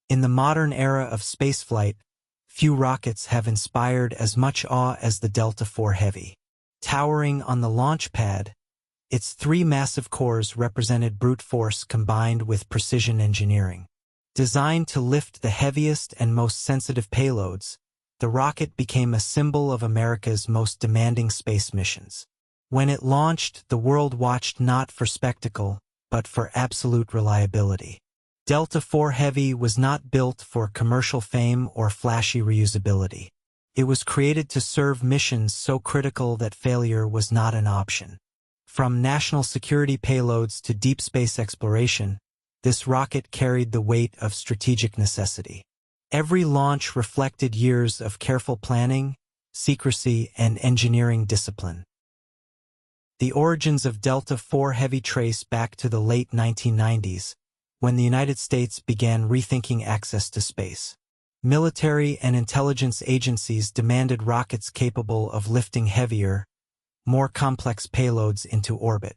In the modern era of spaceflight, few rockets have inspired as much awe as the Delta IV Heavy. Towering on the launch pad, its three massive cores represented brute force combined with precision engineering. Designed to lift the heaviest and most sensitive payloads, the rocket became a symbol of America's most demanding space missions. When it launched, the world watched not for spectacle, but for absolute reliability. Delta IV Heavy was not built for commercial fame or flashy reusability. It was created to serve missions so critical that failure was not an option. From national security payloads to deep space exploration, this rocket carried the weight of strategic necessity. Every launch reflected years of careful planning, secrecy, and engineering discipline. The origins of Delta IV Heavy trace back to the late 1990s, when the United States began rethinking access to space. Military and intelligence agencies demanded rockets capable of lifting heavier, more complex payloads into orbit.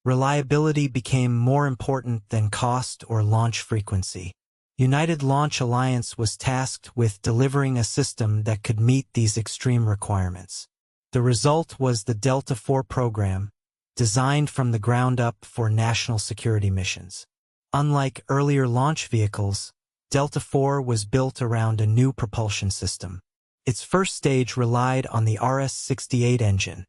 Reliability became more important than cost or launch frequency. United Launch Alliance was tasked with delivering a system that could meet these extreme requirements. The result was the Delta IV program, designed from the ground up for national security missions. Unlike earlier launch vehicles, Delta IV was built around a new propulsion system. Its first stage relied on the RS-68 engine,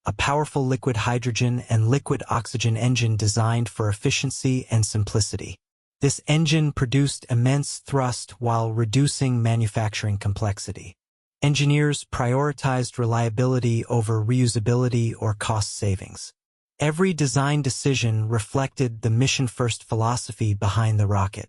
a powerful liquid hydrogen and liquid oxygen engine designed for efficiency and simplicity. This engine produced immense thrust while reducing manufacturing complexity. Engineers prioritized reliability over reusability or cost savings. Every design decision reflected the mission-first philosophy behind the rocket.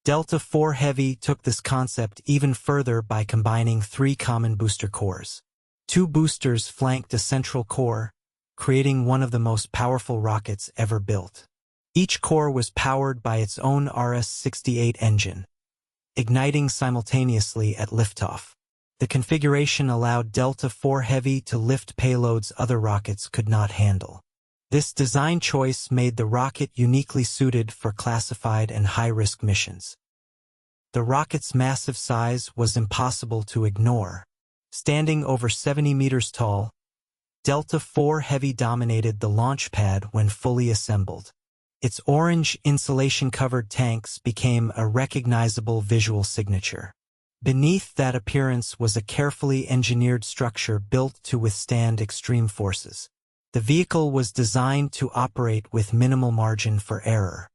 Delta IV Heavy took this concept even further by combining three common booster cores. Two boosters flanked a central core, creating one of the most powerful rockets ever built. Each core was powered by its own RS-68 engine, igniting simultaneously at liftoff. The configuration allowed Delta IV Heavy to lift payloads other rockets could not handle. This design choice made the rocket uniquely suited for classified and high-risk missions. The rocket's massive size was impossible to ignore. Standing over 70 meters tall, Delta IV Heavy dominated the launch pad when fully assembled. Its orange insulation-covered tanks became a recognizable visual signature. Beneath that appearance was a carefully engineered structure built to withstand extreme forces. The vehicle was designed to operate with minimal margin for error.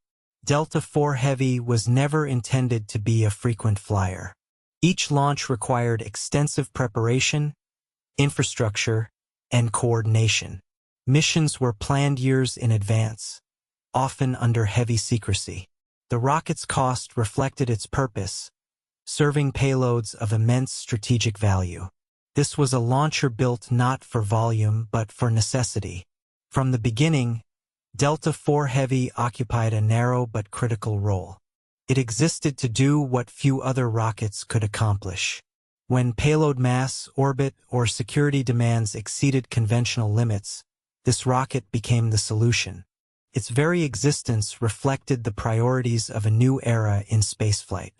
Delta IV Heavy was never intended to be a frequent flyer. Each launch required extensive preparation, infrastructure, and coordination. Missions were planned years in advance, often under heavy secrecy. The rocket's cost reflected its purpose, serving payloads of immense strategic value. This was a launcher built not for volume but for necessity. From the beginning, Delta IV Heavy occupied a narrow but critical role. It existed to do what few other rockets could accomplish. When payload mass, orbit, or security demands exceeded conventional limits, this rocket became the solution. Its very existence reflected the priorities of a new era in spaceflight.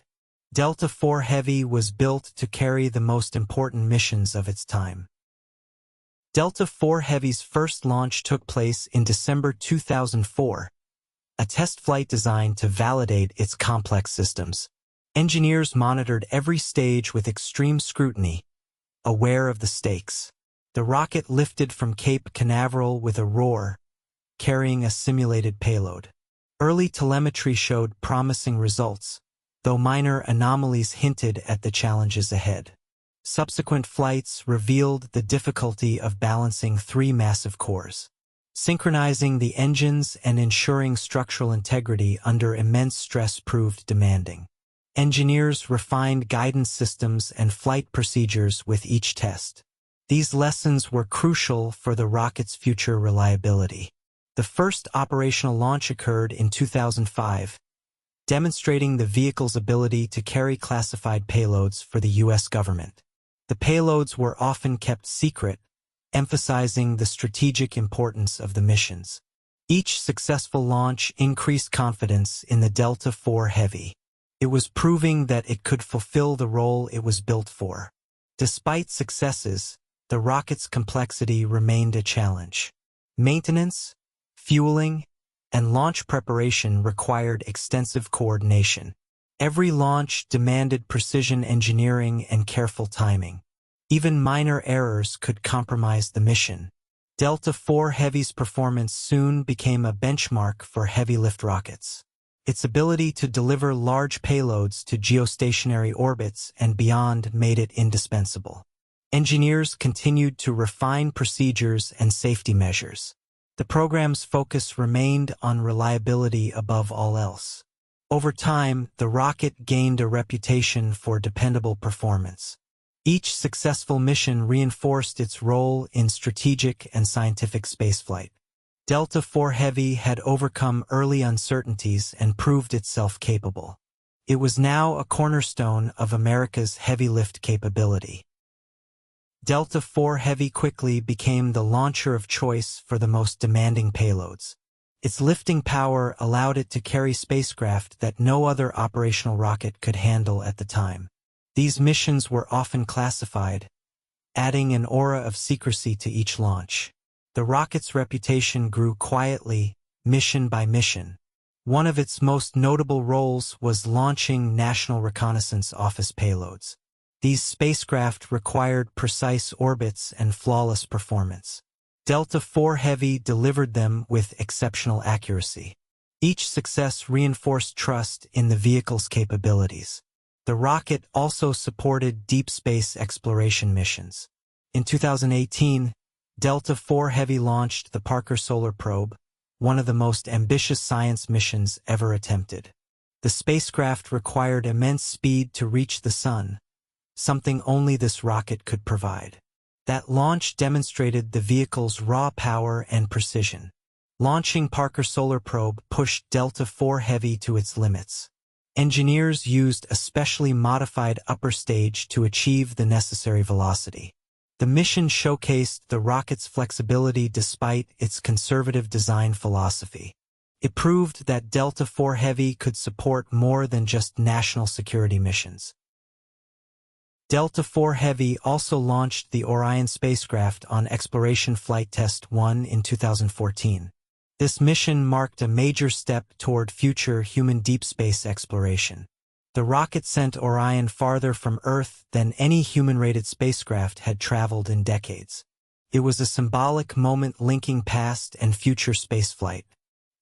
Delta IV Heavy was built to carry the most important missions of its time. Delta IV Heavy's first launch took place in December 2004, a test flight designed to validate its complex systems. Engineers monitored every stage with extreme scrutiny, aware of the stakes. The rocket lifted from Cape Canaveral with a roar, carrying a simulated payload. Early telemetry showed promising results, though minor anomalies hinted at the challenges ahead. Subsequent flights revealed the difficulty of balancing three massive cores. Synchronizing the engines and ensuring structural integrity under immense stress proved demanding. Engineers refined guidance systems and flight procedures with each test. These lessons were crucial for the rocket's future reliability. The first operational launch occurred in 2005, demonstrating the vehicle's ability to carry classified payloads for the U.S. government. The payloads were often kept secret, emphasizing the strategic importance of the missions. Each successful launch increased confidence in the Delta IV Heavy. It was proving that it could fulfill the role it was built for. Despite successes, the rocket's complexity remained a challenge. Maintenance, fueling, and launch preparation required extensive coordination. Every launch demanded precision engineering and careful timing. Even minor errors could compromise the mission. Delta IV Heavy's performance soon became a benchmark for heavy-lift rockets. Its ability to deliver large payloads to geostationary orbits and beyond made it indispensable. Engineers continued to refine procedures and safety measures. The program's focus remained on reliability above all else. Over time, the rocket gained a reputation for dependable performance. Each successful mission reinforced its role in strategic and scientific spaceflight. Delta IV Heavy had overcome early uncertainties and proved itself capable. It was now a cornerstone of America's heavy-lift capability. Delta IV Heavy quickly became the launcher of choice for the most demanding payloads. Its lifting power allowed it to carry spacecraft that no other operational rocket could handle at the time. These missions were often classified, adding an aura of secrecy to each launch. The rocket's reputation grew quietly, mission by mission. One of its most notable roles was launching National Reconnaissance Office payloads. These spacecraft required precise orbits and flawless performance. Delta IV Heavy delivered them with exceptional accuracy. Each success reinforced trust in the vehicle's capabilities. The rocket also supported deep space exploration missions. In 2018, Delta IV Heavy launched the Parker Solar Probe, one of the most ambitious science missions ever attempted. The spacecraft required immense speed to reach the Sun, something only this rocket could provide. That launch demonstrated the vehicle's raw power and precision. Launching Parker Solar Probe pushed Delta IV Heavy to its limits. Engineers used a specially modified upper stage to achieve the necessary velocity. The mission showcased the rocket's flexibility despite its conservative design philosophy. It proved that Delta IV Heavy could support more than just national security missions. Delta IV Heavy also launched the Orion spacecraft on Exploration Flight Test 1 in 2014. This mission marked a major step toward future human deep space exploration. The rocket sent Orion farther from Earth than any human-rated spacecraft had traveled in decades. It was a symbolic moment linking past and future spaceflight.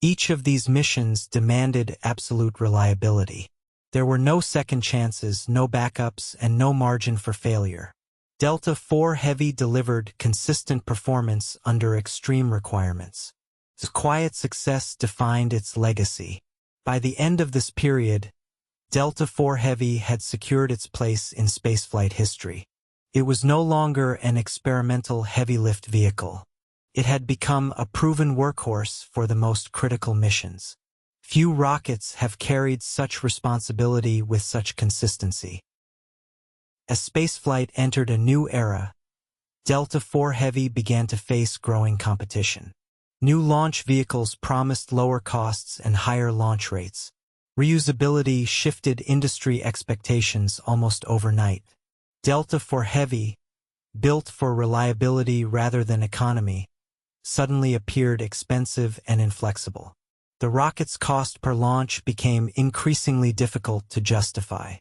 Each of these missions demanded absolute reliability. There were no second chances, no backups, and no margin for failure. Delta IV Heavy delivered consistent performance under extreme requirements. Its quiet success defined its legacy. By the end of this period, Delta IV Heavy had secured its place in spaceflight history. It was no longer an experimental heavy-lift vehicle. It had become a proven workhorse for the most critical missions. Few rockets have carried such responsibility with such consistency. As spaceflight entered a new era, Delta IV Heavy began to face growing competition. New launch vehicles promised lower costs and higher launch rates. Reusability shifted industry expectations almost overnight. Delta IV Heavy, built for reliability rather than economy, suddenly appeared expensive and inflexible. The rocket's cost per launch became increasingly difficult to justify.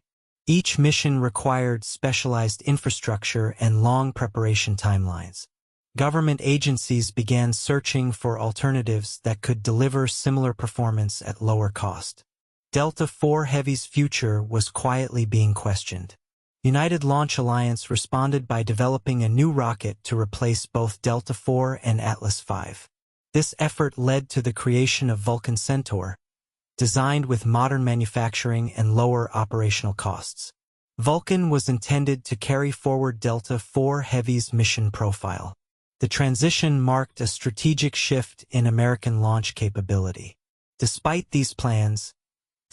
Each mission required specialized infrastructure and long preparation timelines. Government agencies began searching for alternatives that could deliver similar performance at lower cost. Delta IV Heavy's future was quietly being questioned. United Launch Alliance responded by developing a new rocket to replace both Delta IV and Atlas V. This effort led to the creation of Vulcan Centaur, designed with modern manufacturing and lower operational costs. Vulcan was intended to carry forward Delta IV Heavy's mission profile. The transition marked a strategic shift in American launch capability. Despite these plans,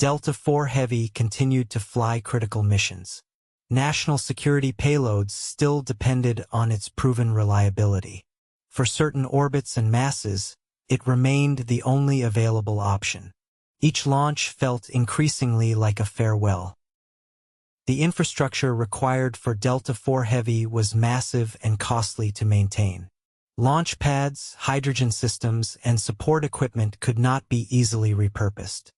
Delta IV Heavy continued to fly critical missions. National security payloads still depended on its proven reliability. For certain orbits and masses, it remained the only available option. Each launch felt increasingly like a farewell. The infrastructure required for Delta IV Heavy was massive and costly to maintain. Launch pads, hydrogen systems, and support equipment could not be easily repurposed.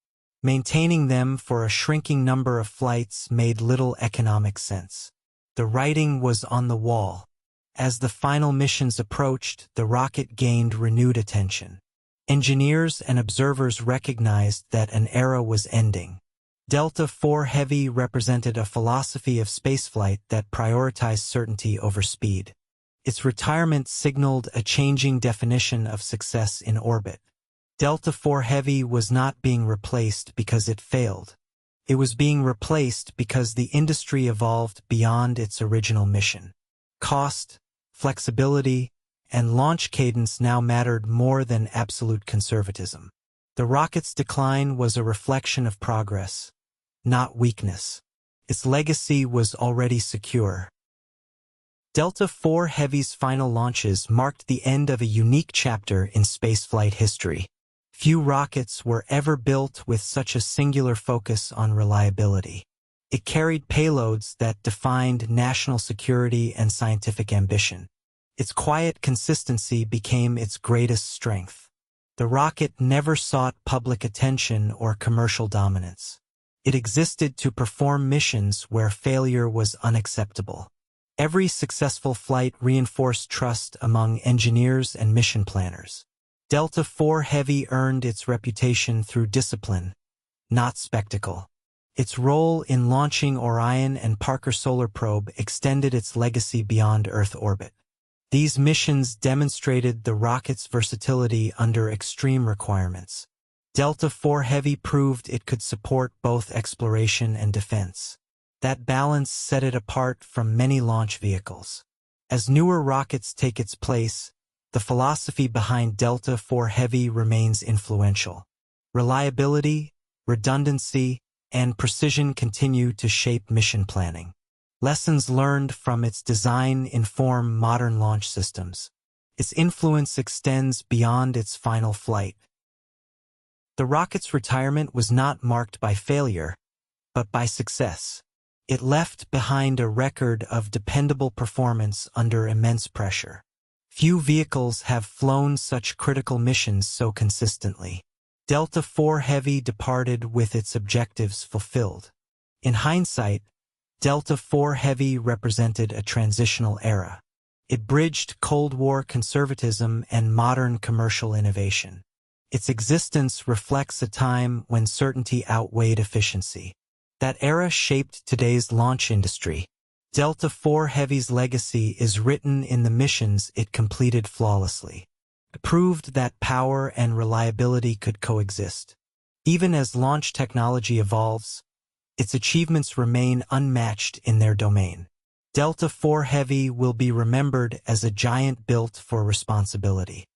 Maintaining them for a shrinking number of flights made little economic sense. The writing was on the wall. As the final missions approached, the rocket gained renewed attention. Engineers and observers recognized that an era was ending. Delta IV Heavy represented a philosophy of spaceflight that prioritized certainty over speed. Its retirement signaled a changing definition of success in orbit. Delta IV Heavy was not being replaced because it failed. It was being replaced because the industry evolved beyond its original mission. Cost, flexibility, and launch cadence now mattered more than absolute conservatism. The rocket's decline was a reflection of progress, not weakness. Its legacy was already secure. Delta IV Heavy's final launches marked the end of a unique chapter in spaceflight history. Few rockets were ever built with such a singular focus on reliability. It carried payloads that defined national security and scientific ambition. Its quiet consistency became its greatest strength. The rocket never sought public attention or commercial dominance. It existed to perform missions where failure was unacceptable. Every successful flight reinforced trust among engineers and mission planners. Delta IV Heavy earned its reputation through discipline, not spectacle. Its role in launching Orion and Parker Solar Probe extended its legacy beyond Earth orbit. These missions demonstrated the rocket's versatility under extreme requirements. Delta IV Heavy proved it could support both exploration and defense. That balance set it apart from many launch vehicles. As newer rockets take its place, the philosophy behind Delta IV Heavy remains influential. Reliability, redundancy, and precision continue to shape mission planning. Lessons learned from its design inform modern launch systems. Its influence extends beyond its final flight. The rocket's retirement was not marked by failure, but by success. It left behind a record of dependable performance under immense pressure. Few vehicles have flown such critical missions so consistently. Delta IV Heavy departed with its objectives fulfilled. In hindsight, Delta IV Heavy represented a transitional era. It bridged Cold War conservatism and modern commercial innovation. Its existence reflects a time when certainty outweighed efficiency. That era shaped today's launch industry. Delta IV Heavy's legacy is written in the missions it completed flawlessly. It proved that power and reliability could coexist. Even as launch technology evolves, its achievements remain unmatched in their domain. Delta IV Heavy will be remembered as a giant built for responsibility.